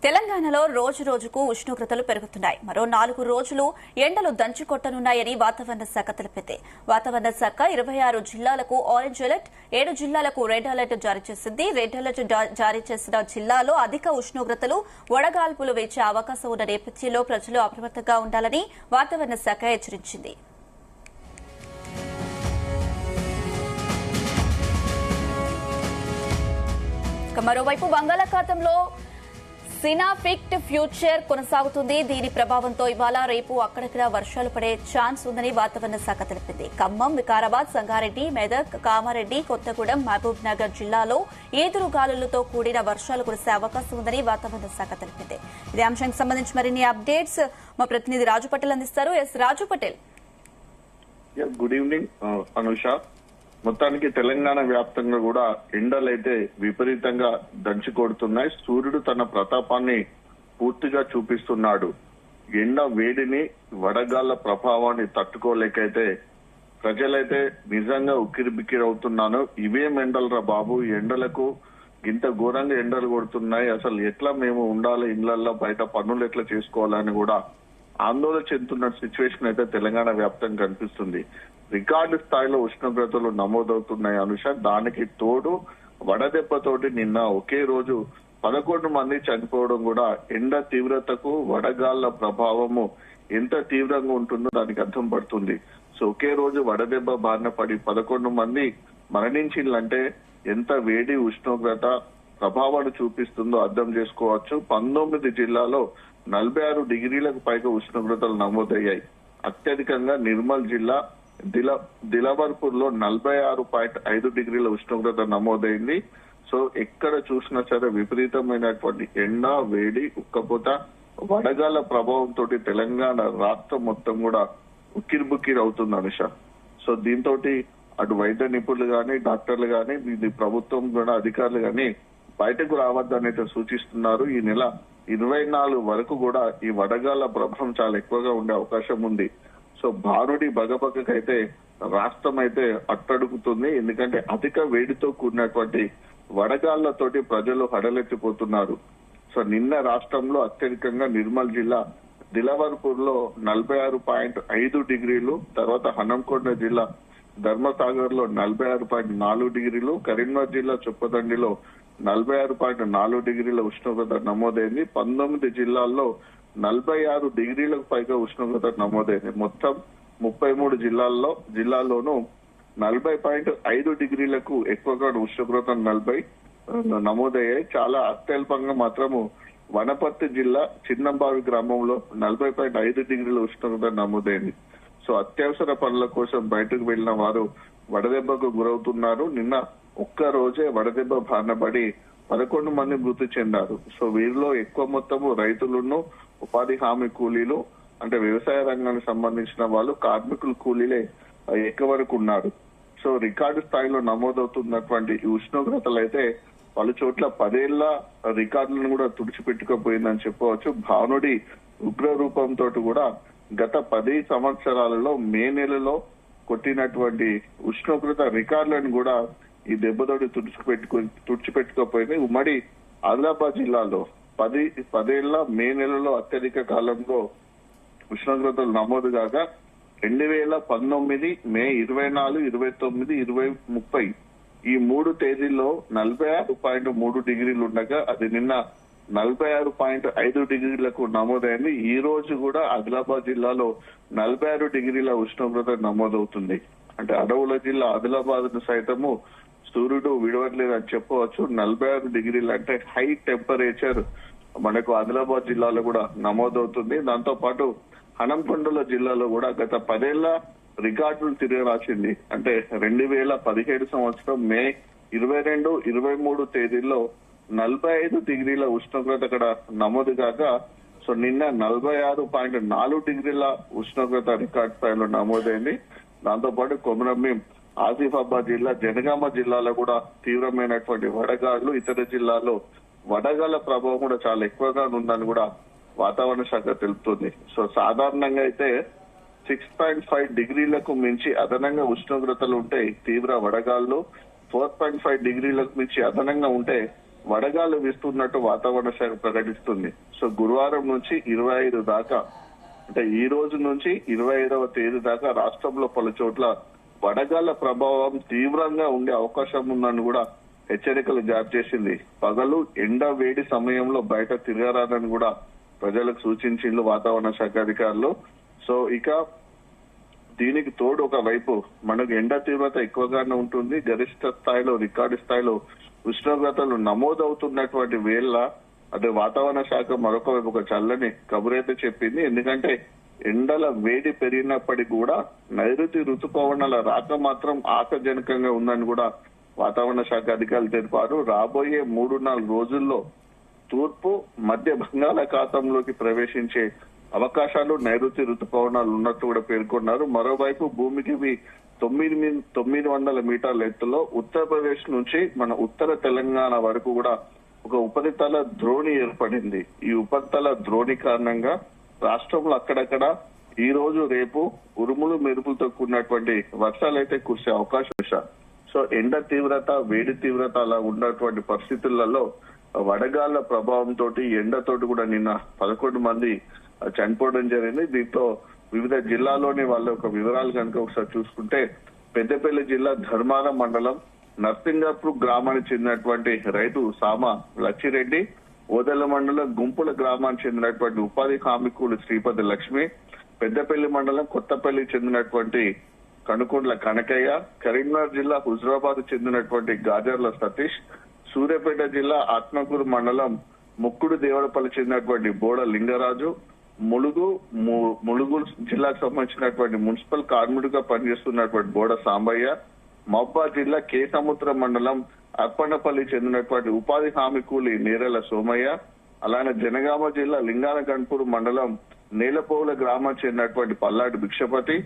తెలంగాణలో రోజు రోజుకు ఉష్ణోగ్రతలు పెరుగుతున్నాయి. మరో 4 రోజులు ఎండలు దంచుకొట్టనున్నాయని వాతావరణ శాఖ తెలిపింది. వాతావరణ శాఖ 26 జిల్లాలకు ఆరెంజ్ అలర్ట్, 7 జిల్లాలకు రెడ్ అలర్ట్ జారీ చేసింది. రెడ్ అలర్ట్ జారీ చేసిన జిల్లాలో అధిక ఉష్ణోగ్రతలు, వడగాల్పులు వీచే అవకాశం ఉన్న నేపథ్యంలో ప్రజలు అప్రమత్తంగా ఉండాలని వాతావరణ శాఖ హెచ్చరించింది. మరోవైపు బంగాళాఖాతంలో సినాఫిక్ట్ ఫ్యూచర్ కొనసాగుతుంది. దీని ప్రభావంతో ఇవాళ రేపు అక్కడక్కడ వర్షాలు పడే ఛాన్స్ ఉందని వాతావరణ శాఖ తెలిపింది. ఖమ్మం, వికారాబాద్, సంగారెడ్డి, మెదక్, కామారెడ్డి, కొత్తగూడెం, మహబూబ్ నగర్ జిల్లాలో ఈదురు గాలులతో కూడిన వర్షాలు కురిసే అవకాశం ఉందని వాతావరణ శాఖ తెలిపింది. ఇదే అంశానికి సంబంధించి మరిన్ని అప్డేట్స్ మా ప్రతినిధి రాజు పటేల్ అందిస్తారు. రాజు పటేల్. Good evening Anusha. మొత్తానికి తెలంగాణ వ్యాప్తంగా కూడా ఎండలైతే విపరీతంగా దంచి కొడుతున్నాయి. సూర్యుడు తన ప్రతాపాన్ని పూర్తిగా చూపిస్తున్నాడు. ఎండ వేడిని, వడగాళ్ల ప్రభావాన్ని తట్టుకోలేకైతే ప్రజలైతే నిజంగా ఉక్కిరిబిక్కిరి అవుతున్నాను. ఇవేం ఎండలరా బాబు, ఎండలకు ఇంత ఘోరంగా ఎండలు కొడుతున్నాయి, అసలు ఎట్లా మేము ఉండాలి, ఇళ్లల్లో బయట పనులు ఎట్లా చేసుకోవాలని కూడా ఆందోళన చెందుతున్న సిచ్యువేషన్ అయితే తెలంగాణ వ్యాప్తంగా కనిపిస్తుంది. రికార్డు స్థాయిలో ఉష్ణోగ్రతలు నమోదవుతున్నాయి అనుష. దానికి తోడు వడదెబ్బతోటి నిన్న ఒకే రోజు 11 మంది చనిపోవడం కూడా ఎండ తీవ్రతకు, వడగాళ్ల ప్రభావము ఎంత తీవ్రంగా ఉంటుందో దానికి అర్థం పడుతుంది. సో ఒకే రోజు వడదెబ్బ బారిన పడి 11 మంది మరణించిందంటే ఎంత వేడి ఉష్ణోగ్రత ప్రభావాన్ని చూపిస్తుందో అర్థం చేసుకోవచ్చు. 19 జిల్లాలో 46 డిగ్రీలకు పైగా ఉష్ణోగ్రతలు నమోదయ్యాయి. అత్యధికంగా నిర్మల్ జిల్లా దిలవర్పూర్ లో 46.5 డిగ్రీల ఉష్ణోగ్రత నమోదైంది. సో ఎక్కడ చూసినా సరే విపరీతమైనటువంటి ఎండ, వేడి, ఉక్కపోత, వడగాల ప్రభావంతో తెలంగాణ రాష్ట్రం మొత్తం కూడా ఉక్కిరిబుక్కిరి అవుతుంది అనుష. సో దీంతో అటు వైద్య నిపుణులు గాని, డాక్టర్లు గాని, ఇది ప్రభుత్వం కూడా అధికారులు గాని బయటకు రావద్దని అయితే సూచిస్తున్నారు. ఈ నెల 24 వరకు కూడా ఈ వడగాల ప్రభావం చాలా ఎక్కువగా ఉండే అవకాశం ఉంది. సో భానుడి బగబగకైతే రాష్ట్రం అయితే అట్టడుగుతుంది. ఎందుకంటే అధిక వేడితో కూడినటువంటి వడగాళ్లతోటి ప్రజలు హడలెత్తిపోతున్నారు. సో నిన్న రాష్ట్రంలో అత్యధికంగా నిర్మల్ జిల్లా దిలవర్పూర్ లో 46.5 డిగ్రీలు, తర్వాత హనంకొండ జిల్లా ధర్మసాగర్ లో 46.4 డిగ్రీలు, కరీంనగర్ జిల్లా చొప్పదండిలో 46.4 డిగ్రీల ఉష్ణోగ్రత నమోదైంది. 19 జిల్లాల్లో 46 డిగ్రీలకు పైగా ఉష్ణోగ్రత నమోదైంది. మొత్తం 33 జిల్లాల్లోనూ 40.5 డిగ్రీలకు ఎక్కువగా ఉష్ణోగ్రత 40 నమోదయ్యాయి. చాలా అత్యల్పంగా మాత్రము వనపర్తి జిల్లా చిన్నంబావి గ్రామంలో 40.5 డిగ్రీల ఉష్ణోగ్రత నమోదైంది. సో అత్యవసర పనుల కోసం బయటకు వెళ్లిన వారు వడదెబ్బకు గురవుతున్నారు. నిన్న ఒక్క రోజే వడదెబ్బ బారిన పడి 11 మంది మృతి చెందారు. సో వీరిలో ఎక్కువ మొత్తము రైతులను, ఉపాధి హామీ కూలీలు, అంటే వ్యవసాయ రంగానికి సంబంధించిన వాళ్ళు, కార్మికులు, కూలీలే ఎక్కువ వరకు ఉన్నారు. సో రికార్డు స్థాయిలో నమోదవుతున్నటువంటి ఈ ఉష్ణోగ్రతలు అయితే పలు చోట్ల 10 ఏళ్ల రికార్డులను కూడా తుడిచిపెట్టుకోపోయిందని చెప్పవచ్చు. భానుడి ఉగ్ర రూపంతో కూడా గత 10 సంవత్సరాలలో మే నెలలో కొట్టినటువంటి ఉష్ణోగ్రత రికార్డులను కూడా ఈ దెబ్బతోటి తుడిచిపెట్టుకోపోయింది. ఉమ్మడి ఆదిలాబాద్ జిల్లాలో 10 ఏళ్ల మే నెలలో అత్యధిక కాలంలో ఉష్ణోగ్రతలు నమోదు కాగా 2019 మే 24, 29, 30 ఈ 3 తేదీల్లో 46.3 డిగ్రీలు ఉండగా అది నిన్న 46.5 డిగ్రీలకు నమోదైంది. ఈ రోజు కూడా ఆదిలాబాద్ జిల్లాలో 46 డిగ్రీల ఉష్ణోగ్రత నమోదవుతుంది. అంటే అడవుల జిల్లా ఆదిలాబాద్ సైతము సూర్యుడు విడవట్లేదని చెప్పవచ్చు. 46 డిగ్రీలు అంటే హై టెంపరేచర్ మనకు ఆదిలాబాద్ జిల్లాలో కూడా నమోదవుతుంది. దాంతో పాటు హనంకొండ జిల్లాలో కూడా గత 10 ఏళ్ల రికార్డులు తిరగరాసింది. అంటే 2017 సంవత్సరం మే 22, 23 తేదీల్లో 45 డిగ్రీల ఉష్ణోగ్రత అక్కడ నమోదు కాగా, సో నిన్న 46.4 డిగ్రీల ఉష్ణోగ్రత రికార్డు స్థాయిలో నమోదైంది. దాంతో పాటు కొమరంభీం, ఆసిఫాబాద్ జిల్లా, జనగామ జిల్లాలో కూడా తీవ్రమైనటువంటి వడగాళ్లు, ఇతర జిల్లాల్లో వడగాళ్ల ప్రభావం కూడా చాలా ఎక్కువగా ఉందని కూడా వాతావరణ శాఖ తెలుపుతుంది. సో సాధారణంగా అయితే 6.5 డిగ్రీలకు మించి అదనంగా ఉష్ణోగ్రతలు ఉంటే తీవ్ర వడగాళ్లు, 4.5 డిగ్రీలకు మించి అదనంగా ఉంటే వడగాలు వీస్తున్నట్టు వాతావరణ శాఖ ప్రకటిస్తుంది. సో గురువారం నుంచి 25 దాకా, అంటే ఈ రోజు నుంచి 25వ తేదీ దాకా రాష్ట్రంలో పలు చోట్ల వడగాళ్ల ప్రభావం తీవ్రంగా ఉండే అవకాశం ఉందని కూడా హెచ్చరికలు జారీ చేసింది. పగలు ఎండ వేడి సమయంలో బయట తిరగరాదని కూడా ప్రజలకు సూచించిండ్రు వాతావరణ శాఖ అధికారులు. సో ఇక దీనికి తోడు ఒకవైపు మనకు ఎండ తీవ్రత ఎక్కువగానే ఉంటుంది. గరిష్ట స్థాయిలో రికార్డు స్థాయిలో ఉష్ణోగ్రతలు నమోదవుతున్నటువంటి వేళ అదే వాతావరణ శాఖ మరొక వైపు ఒక చల్లని కబురైతే చెప్పింది. ఎందుకంటే ఎండల వేడి పెరిగినప్పటికీ కూడా నైరుతి ఋతుపవనాల రాక మాత్రం ఆశాజనకంగా ఉందని కూడా వాతావరణ శాఖ అధికారులు తెలిపారు. రాబోయే 3-4 రోజుల్లో తూర్పు మధ్య బంగాళాఖాతంలోకి ప్రవేశించే అవకాశాలు నైరుతి ఋతుపవనాలు ఉన్నట్టు కూడా పేర్కొన్నారు. మరోవైపు భూమికి 900 మీటర్ల ఎత్తులో ఉత్తరప్రదేశ్ నుంచి మన ఉత్తర తెలంగాణ వరకు కూడా ఒక ఉపరితల ద్రోణి ఏర్పడింది. ఈ ఉపరితల ద్రోణి కారణంగా రాష్ట్రంలో అక్కడక్కడ ఈ రోజు రేపు ఉరుములు మెరుపులతో కూడినటువంటి వర్షాలు అయితే కురిసే అవకాశం. సో ఎండ తీవ్రత వేడి తీవ్రత అలా ఉన్నటువంటి పరిస్థితులలో వడగాళ్ల ప్రభావంతో ఎండతోటి కూడా నిన్న 11 మంది చనిపోవడం జరిగింది. దీంతో వివిధ జిల్లాలోని వాళ్ళ యొక్క వివరాలు కనుక ఒకసారి చూసుకుంటే పెద్దపల్లి జిల్లా ధర్మారం మండలం నర్సింగాపూర్ గ్రామానికి చెందినటువంటి రైతు సామ లచ్చిరెడ్డి, ఓదెల మండలం గుంపుల గ్రామానికి చెందినటువంటి ఉపాధి హామీ కూలి శ్రీపతి లక్ష్మి, పెద్దపల్లి మండలం కొత్తపల్లికి చెందినటువంటి కనుకొండ్ల కనకయ్య, కరీంనగర్ జిల్లా హుజరాబాద్ చెందినటువంటి గాజర్ల సతీష్, సూర్యాపేట జిల్లా ఆత్మకూరు మండలం ముక్కుడు దేవరపల్లి చెందినటువంటి బోడ లింగరాజు, ములుగు జిల్లాకు సంబంధించినటువంటి మున్సిపల్ కార్మికుడిగా పనిచేస్తున్నటువంటి బోడ సాంబయ్య, మహబూబాబాద్ జిల్లా కేసముద్ర మండలం అప్పన్నపల్లి చెందినటువంటి ఉపాధి హామీ కూలి నేరెల సోమయ్య, అలానే జనగామ జిల్లా లింగాన గన్పూర్ మండలం నేలపోవుల గ్రామం చెందినటువంటి పల్లాటి భిక్షపతి,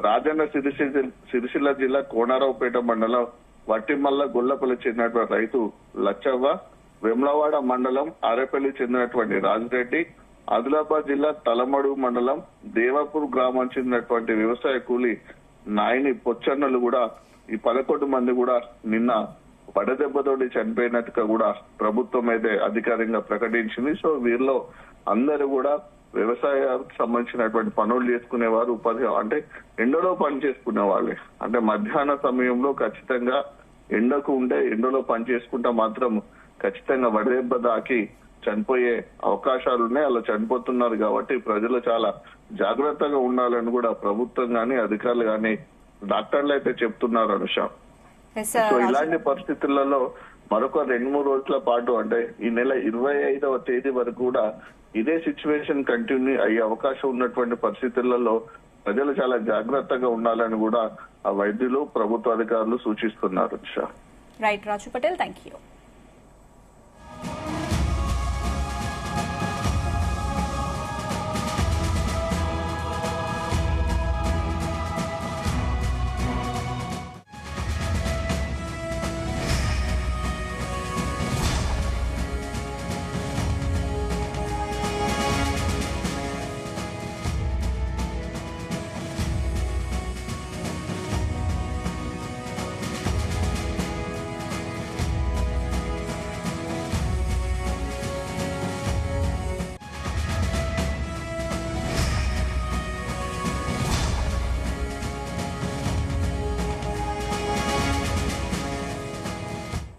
రాజన్న సిరిసిల్ల జిల్లా కోనారావుపేట మండలం వట్టిమల్ల గొల్లపల్లి చెందినటువంటి రైతు లచ్చవ్వ, వెమ్లవాడ మండలం ఆరేపల్లి చెందినటువంటి రాజిరెడ్డి, ఆదిలాబాద్ జిల్లా తలమడు మండలం దేవాపూర్ గ్రామం చెందినటువంటి వ్యవసాయ కూలి నాయని పొచ్చన్నలు కూడా ఈ 11 మంది కూడా నిన్న వడదెబ్బతోటి చనిపోయినట్టుగా కూడా ప్రభుత్వం అయితే అధికారికంగా ప్రకటించింది. సో వీరిలో అందరూ కూడా వ్యవసాయానికి సంబంధించినటువంటి పనులు చేసుకునేవారు, ఉపాధి అంటే ఎండలో పని చేసుకునే వాళ్ళే. అంటే మధ్యాహ్న సమయంలో ఖచ్చితంగా ఎండకు ఉంటే ఎండలో పని చేసుకుంటా మాత్రం ఖచ్చితంగా వడదెబ్బ దాకి చనిపోయే అవకాశాలు ఉన్నాయి. అలా చనిపోతున్నారు కాబట్టి ప్రజలు చాలా జాగ్రత్తగా ఉండాలని కూడా ప్రభుత్వం గాని అధికారులు గాని డాక్టర్లు అయితే చెప్తున్నారు అనుష. సో ఇలాంటి పరిస్థితులలో మరొక 2-3 రోజుల పాటు అంటే ఈ నెల 25వ తేదీ వరకు కూడా ఇదే సిచ్యువేషన్ కంటిన్యూ అయ్యే అవకాశం ఉన్నటువంటి పరిస్థితులలో ప్రజలు చాలా జాగ్రత్తగా ఉండాలని కూడా ఆ వైద్యులు ప్రభుత్వ అధికారులు సూచిస్తున్నారు. Right Raju Patel, thank you.